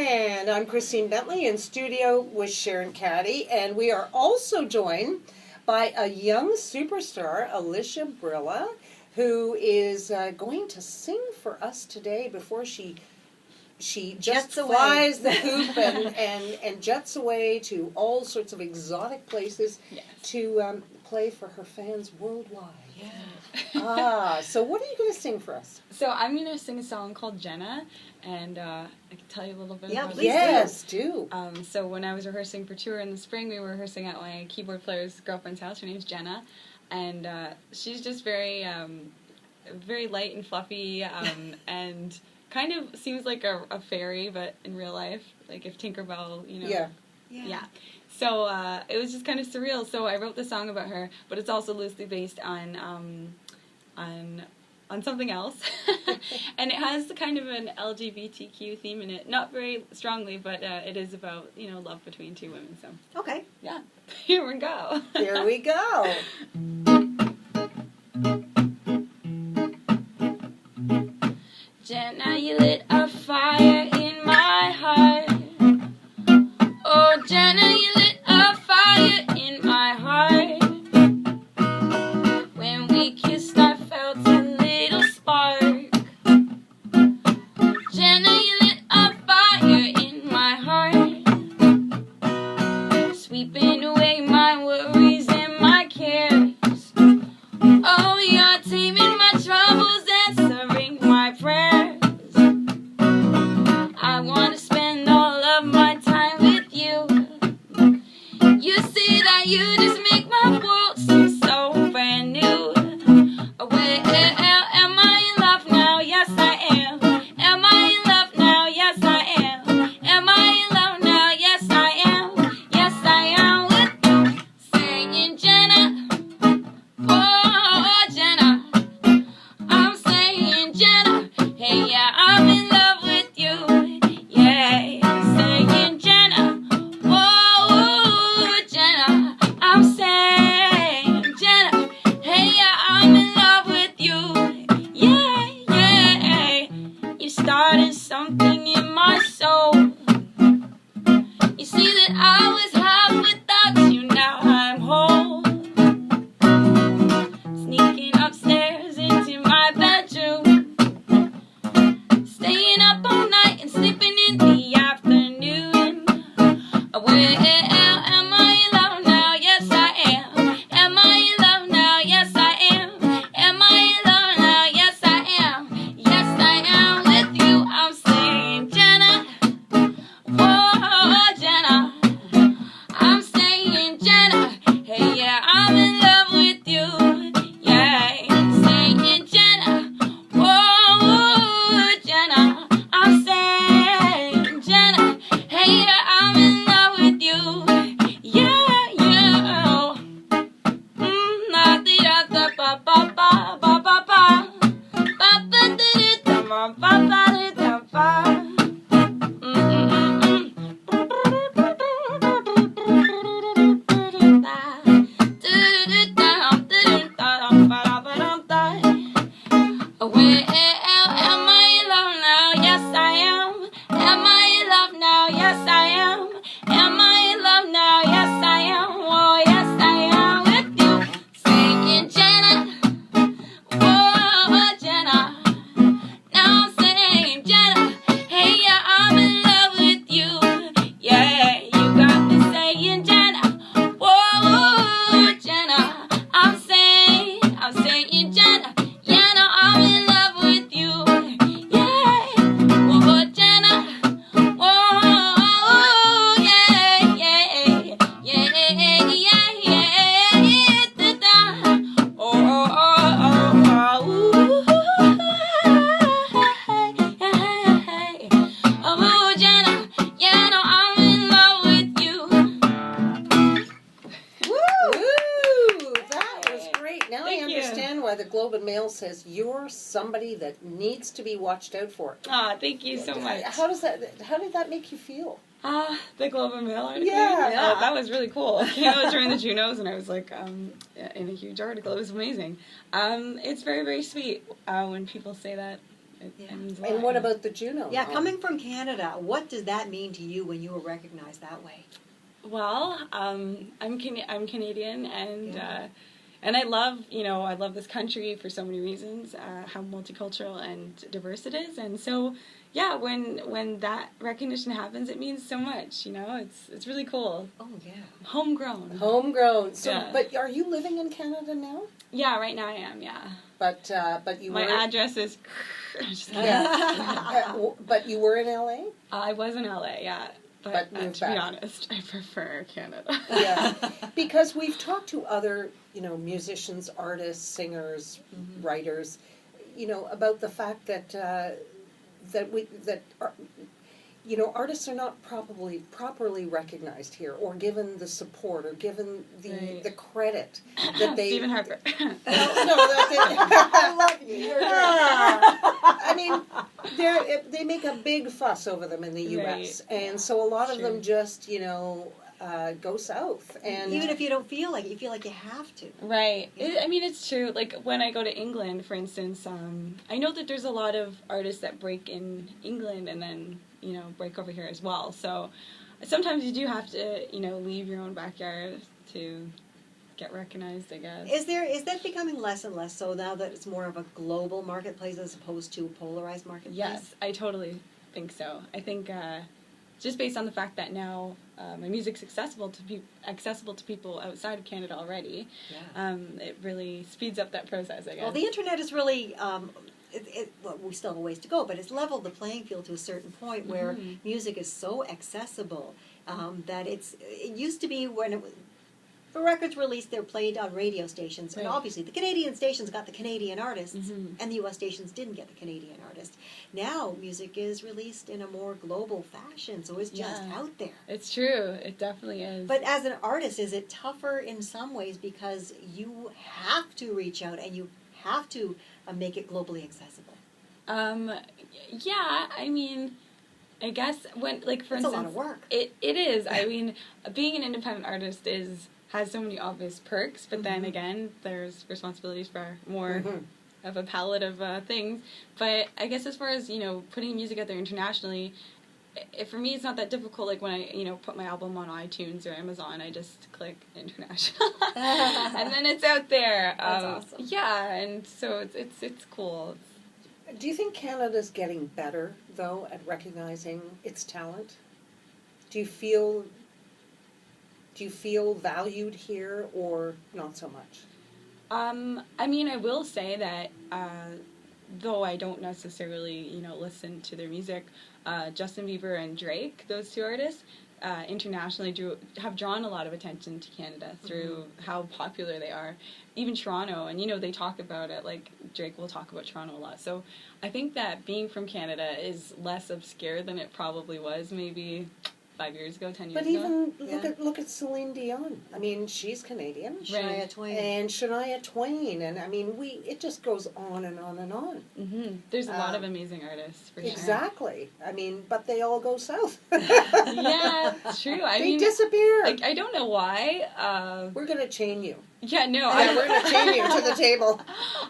And I'm Christine Bentley in studio with Sharon Caddy, and we are also joined by a young superstar, Alysha Brilla, who is going to sing for us today before she just flies the coop and jets away to all sorts of exotic places to play for her fans worldwide. Yeah. So what are you going to sing for us? So I'm going to sing a song called Jenna, and I can tell you a little bit about it. Yes, do. So when I was rehearsing for tour in the spring, we were rehearsing at my keyboard player's girlfriend's house. Her name's Jenna, and she's just very light and fluffy, and kind of seems like a fairy, but in real life, like if Tinkerbell, Yeah. So it was just kind of surreal. So I wrote the song about her, but it's also loosely based on something else, and it has kind of an LGBTQ theme in it. Not very strongly, but it is about love between two women. So okay, yeah, here we go. Here we go. Jenna, you lit a fire in my heart. Oh, Jenna, you lit a fire in my heart. When we kissed, I felt a little spark. Jenna, you lit a fire in my heart, sweeping away my worries and my cares. Oh, you're taming my troubles, answering my prayers. I want to spend all of my time with you. You see that you just make my world seem so brand new. Where am I in love now? Yes, I am. Am I in love now? Yes, I am. Am I in love now? Yes, I am. Yes, I am with you. Saying Jenna, oh Jenna, I'm saying Jenna. Hey, yeah, I'm in love with you. Yeah, saying Jenna, whoa, Jenna, I'm saying Jenna. Hey, yeah, I'm in love with you. Yeah, yeah, you started something in my soul. You see that I was half without you, now I'm whole. Sneaking upstairs into my bedroom, staying up all night and sleeping in the afternoon. Where am I in love now? Yes, I am. Am I in love now? Yes, I am. Am I in love now? Yes, I am. Yes, I am with you. I'm saying Jenna, whoa, Jenna. I'm saying Jenna. Hey, yeah, I'm in love with you. Yeah, saying Jenna, whoa, Jenna. I'm saying Jenna. Hey, yeah, I'm in love with you. Yeah, yeah. La di da da ba ba ba ba ba ba. Ba ba di da ba ba ba di da ba. Where am I in love now? Yes, I am. Am I in love now? Yes, I am. Am I in love now? Yes, I am. Oh, yes, I am with you. Saying Jenna, whoa, Jenna. Now I'm saying Jenna. Hey, yeah, I'm in love with you. Yeah, you got me saying Jenna. Whoa, Jenna. I'm saying Jenna. Yeah, no, I'm in love with you. Yeah, whoa, Jenna. Whoa, yeah, yeah, yeah, yeah, yeah, da-da. Oh, oh, Jenna. Yeah, no, I'm in love with you. Woo! That was great. Now I Thank you. understand why the Globe and Mail says you're somebody that needs to be watched out for. Aw, thank you so much. How did that make you feel? The Globe and Mail article? Yeah. That was really cool. It came out during the Junos, and I was like, in a huge article. It was amazing. It's very, very sweet when people say that. It means a lot. And what about the Juno? Yeah, coming from Canada, what does that mean to you when you were recognized that way? Well, I'm Canadian, and I love this country for so many reasons, how multicultural and diverse it is, and so yeah, when that recognition happens, it means so much. It's really cool. Oh yeah, Homegrown. So, yeah. But are you living in Canada now? Yeah, right now I am. Yeah. But you my were. address is. Yeah. But you were in LA. I was in LA. Yeah. But moved to back. be honest, I prefer Canada. Yeah, because we've talked to other, musicians, artists, singers, writers, about the fact that artists are not properly recognized here, or given the support, or given the credit that they. Stephen Harper. I love you. I mean, they make a big fuss over them in the U.S., Right. and so a lot of them just go south, and even if you don't feel like it, you feel like you have to. Right. It's true. Like when I go to England, for instance, I know that there's a lot of artists that break in England and then break over here as well. So sometimes you do have to leave your own backyard to get recognized, I guess. Is that becoming less and less so now that it's more of a global marketplace as opposed to a polarized marketplace? Yes, I totally think so. I think just based on the fact that now my music's accessible to people outside of Canada already, it really speeds up that process, I guess. Well, the internet is really, well, we still have a ways to go, but it's leveled the playing field to a certain point where music is so accessible that it used to be when the records released, they're played on radio stations, and obviously the Canadian stations got the Canadian artists, and the U.S. stations didn't get the Canadian artists. Now, music is released in a more global fashion, so it's just out there. It's true. It definitely is. But as an artist, is it tougher in some ways because you have to reach out and you have to make it globally accessible? Yeah, I guess when, for instance, a lot of work. It is. Being an independent artist has so many obvious perks, but then again, there's responsibilities for more of a palette of things. But I guess as far as putting music out there internationally, for me it's not that difficult. Like when I put my album on iTunes or Amazon, I just click international, and then it's out there. That's awesome. Yeah, and so it's cool. Do you think Canada's getting better though at recognizing its talent? Do you feel valued here, or not so much? I will say that though I don't necessarily listen to their music, Justin Bieber and Drake, those two artists, internationally have drawn a lot of attention to Canada through how popular they are. Even Toronto, and they talk about it, like Drake will talk about Toronto a lot. So I think that being from Canada is less obscure than it probably was maybe 5 years ago, 10 years ago. But even look at Celine Dion. She's Canadian. Shania Twain. And Shania Twain. And it just goes on and on and on. There's a lot of amazing artists, for sure. Exactly. But they all go south. Yeah, it's true. They disappear. I don't know why. We're going to chain you. Yeah, no. We're going to chain you to the table.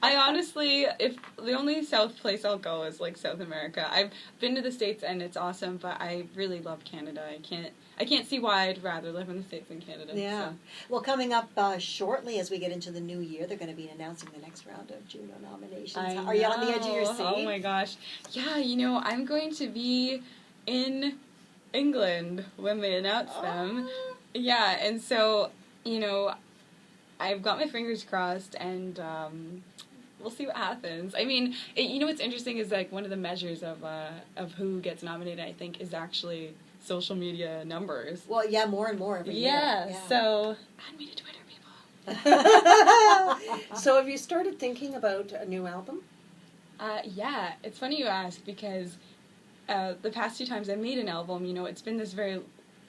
I honestly, if the only South place I'll go is South America. I've been to the States and it's awesome, but I really love Canada. I can't see why I'd rather live in the States than Canada. Yeah. So. Well, coming up shortly as we get into the new year, they're going to be announcing the next round of Juno nominations. Are you on the edge of your seat? Oh my gosh. Yeah, I'm going to be in England when they announce them. Yeah, and so, I've got my fingers crossed, and we'll see what happens. What's interesting is one of the measures of who gets nominated, I think, is actually social media numbers. Well, yeah, more and more every year. Yeah, so add me to Twitter, people. So have you started thinking about a new album? Yeah, it's funny you ask, because the past 2 times I made an album, it's been this very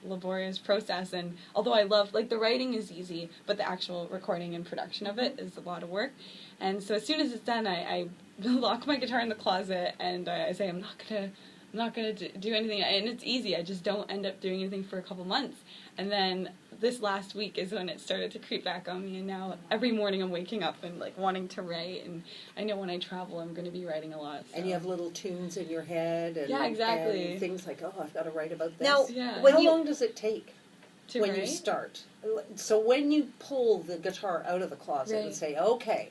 laborious process, and although I love, the writing is easy, but the actual recording and production of it is a lot of work. And so as soon as it's done, I lock my guitar in the closet, and I say I'm not not going to do anything. And it's easy. I just don't end up doing anything for a couple months. And then this last week is when it started to creep back on me. And now every morning I'm waking up and, like, wanting to write. And I know when I travel I'm going to be writing a lot. So. And you have little tunes in your head. And, yeah, exactly. And things like, oh, I've got to write about this. Now, how long does it take when you start? So when you pull the guitar out of the closet and say, okay,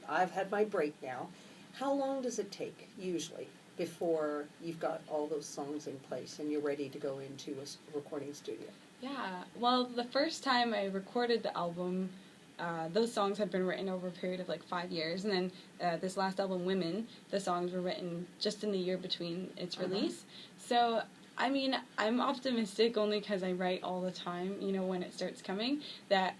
I've had my break now, how long does it take, usually, before you've got all those songs in place and you're ready to go into a recording studio? Yeah, well, the first time I recorded the album, those songs had been written over a period of like 5 years, and then this last album, Women, the songs were written just in the year between its release. So, I mean, I'm optimistic only because I write all the time, you know, when it starts coming, that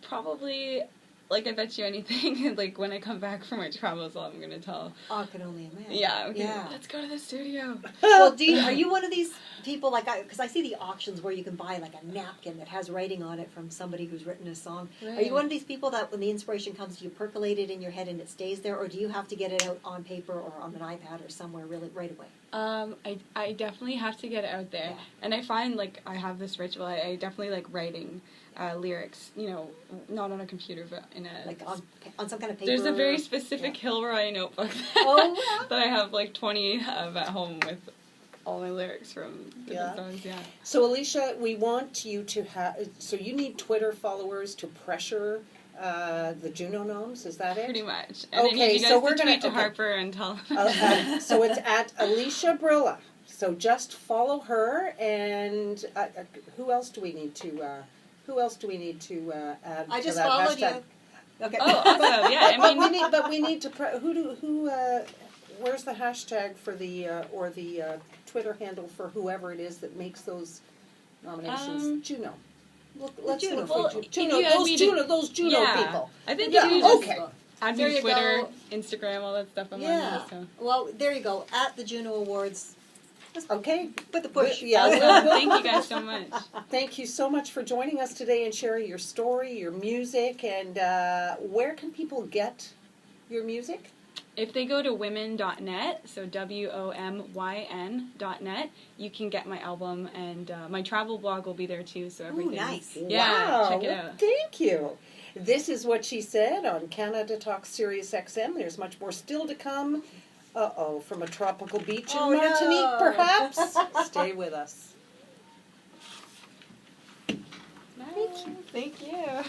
probably, like, I bet you anything, like, when I come back from my travels, I'm going to tell. Oh, I can only imagine. Yeah, let's go to the studio. Well, are you one of these people, like, because I see the auctions where you can buy, like, a napkin that has writing on it from somebody who's written a song. Right. Are you one of these people that when the inspiration comes, do you percolate it in your head and it stays there, or do you have to get it out on paper or on an iPad or somewhere really right away? I definitely have to get it out there. Yeah. And I find, like, I have this ritual. I definitely like writing lyrics, you know, not on a computer, but in a... Like on some kind of paper? There's a very specific Hilroy notebook that I have, like, 20 of at home with all my lyrics from different songs, So, Alysha, we want you to have... So you need Twitter followers to pressure the Juno noms, is that it? Pretty much. And okay, I need you guys so we're to going tweet to Harper and tell so it's at Alysha Brilla. So just follow her, and who else do we need to add I to just that followed hashtag? you. Okay. Oh, awesome! Yeah, I mean, but we need to where's the hashtag for the or the Twitter handle for whoever it is that makes those nominations? Juno. Let's Juno. look for Well, Juno. Those Juno people. I think you just add me There to you Twitter, go. Instagram, all that stuff. I'm on there, so. Well, there you go. At the Juno Awards. Okay. Put the push. Thank you guys so much. Thank you so much for joining us today and sharing your story, your music, and where can people get your music? If they go to women.net, so WOMYN.net, you can get my album, and my travel blog will be there too, so everything. Nice. Yeah, wow. check it out. Thank you. This is What She Said on Canada Talk Sirius XM. There's much more still to come. From a tropical beach in Martinique, perhaps. Stay with us. Thank you.